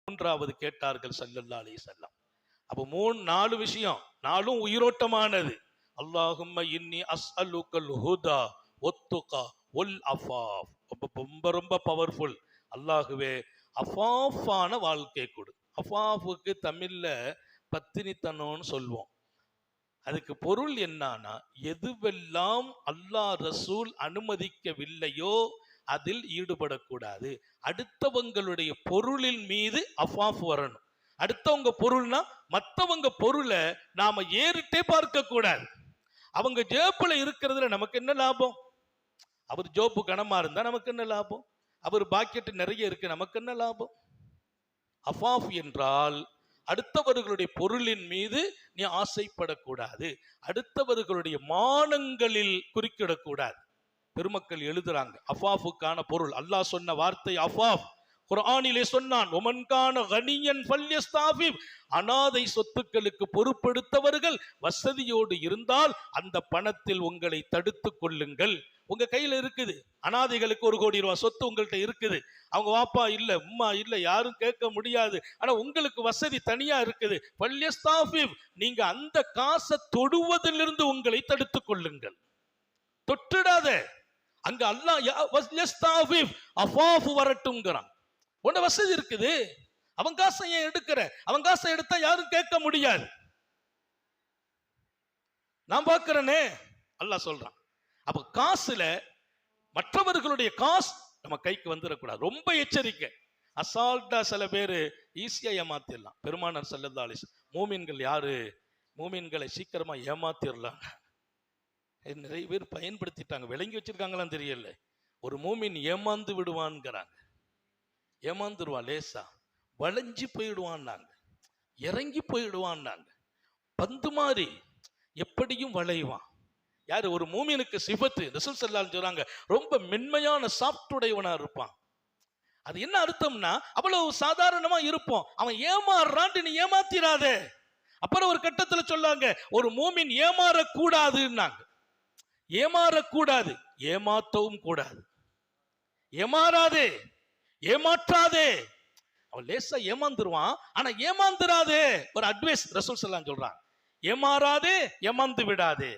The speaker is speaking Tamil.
மூன்றாவது கேட்டார்கள் ஸல்லல்லாஹு அலைஹி வஸல்லம். அப்போ 4 விஷயம், 4ம் உயிரோட்டமானது. அல்லாஹும்ம இன்னி அஸ்அலுக்கல் ஹுதா வத்துகா வல் அஃபாஃப். ரொம்ப ரொம்ப பவர்ஃபுல். அல்லாஹுவே அஃபாஃபான வாழ்க்கை கொடு. அஃபாஃபுக்கு தமிழ்ல பத்தினித்தனம்னு சொல்வோம். அதுக்கு பொருள் என்னன்னா, எதுவெல்லாம் அல்லாஹ் ரசூல் அனுமதிக்கவில்லையோ அதில் ஈடுபடக்கூடாது. அடுத்தவங்களுடைய பொருளின் மீது அஃபாஃப் வரணும். அடுத்தவங்க பொருள்னா மற்றவங்க பொருளை நாம ஏறிட்டே பார்க்க கூடாது. அவங்க ஜேப்புல இருக்கிறதுல நமக்கு என்ன லாபம்? அவர் ஜோப்பு கனமா இருந்தா நமக்கு என்ன லாபம்? அவர் பாக்கெட் நிறைய இருக்கு, நமக்கு என்ன லாபம்? அஃபாஃப் என்றால் அடுத்தவர்களுடைய பொருளின் மீது நீ ஆசைப்படக்கூடாது. அடுத்தவர்களுடைய மானங்களில் குறுக்கிடக்கூடாது. பெருமக்கள் எழுதுறாங்க அஃபாஃபுக்கான பொருள். அல்லாஹ் சொன்ன வார்த்தை அஃபாஃப். குர்ஆனிலே சொன்னான், ஒமன்கான கனியன் ஃபல்யஸ்தாஃபிப். அனாதை சொத்துக்களுக்கு பொறுப்பெடுத்தவர்கள் வசதியோடு இருந்தால் அந்த பணத்தில் உங்களை தடுத்து கொள்ளுங்கள். உங்க கையில இருக்குது, அனாதைகளுக்கு 1 கோடி ரூபாய் சொத்து உங்கள்கிட்ட இருக்குது. அவங்க வாப்பா இல்ல, உம்மா இல்ல, யாரும் கேட்க முடியாது. ஆனா உங்களுக்கு வசதி தனியா இருக்குது. ஃபல்யஸ்தாஃபிப். நீங்க அந்த காசை தொடுவதிலிருந்து உங்களை தடுத்து கொள்ளுங்கள். தொட்டுடாத. அங்க அல்லாஹ் அஃபாஃப் வரட்டும்ங்கறான். உன்ன வசதி இருக்குது, அவன் காசை ஏன் எடுக்கிற? அவன் காசை எடுத்தா யாரும் கேட்க முடியாது. நான் பார்க்கிறேனே அல்லாஹ் சொல்றான். அப்ப காசுல மற்றவர்களுடைய காசு நம்ம கைக்கு வந்துடக்கூடாது. ரொம்ப எச்சரிக்கை. அசால்ட்டா சில பேர் ஈஸியா ஏமாத்திடலாம். பெருமானார் ஸல்லல்லாஹு அலைஹி வஸல்லம், மூமின்கள் யாரு? மூமின்களை சீக்கிரமா ஏமாத்திடலாம். நிறைய பேர் பயன்படுத்திட்டாங்க, விளங்கி வச்சிருக்காங்களாம் தெரியல. ஒரு மூமின் ஏமாந்து விடுவான்ங்கிறாங்க. ஏமாந்துருவான், லேசா வளைஞ்சு போயிடுவான்னாங்க, இறங்கி போயிடுவான்னாங்க, பந்து மாதிரி எப்படியும் வளைவான். யாரு? ஒரு மூமினுக்கு சிஃபத்து ரசூல் ஸல்லல்லாஹு அலைஹி வஸல்லம் சொல்றாங்க, ரொம்ப மென்மையான சாஃப்ட்டுடையவனா இருப்பான். அது என்ன அர்த்தம்னா, அவ்வளவு சாதாரணமா இருப்போம். அவன் ஏமாறுறான்ட்டு நீ ஏமாத்திராத. அப்புறம் ஒரு கட்டத்துல சொல்லாங்க, ஒரு மூமின் ஏமாறக்கூடாதுன்னாங்க. ஏமாறக்கூடாது, ஏமாத்தவும் கூடாது. ஏமாறாதே, ஏமாற்றாதே. அவன் லேசா ஏமாந்துருவான், ஆனா ஏமாந்துராதே. ஒரு அட்வைஸ் ரசூல் ஸல்லல்லாஹு அலைஹி வஸல்லம் சொல்றாங்க, ஏமாறாதே, ஏமாந்து விடாதே.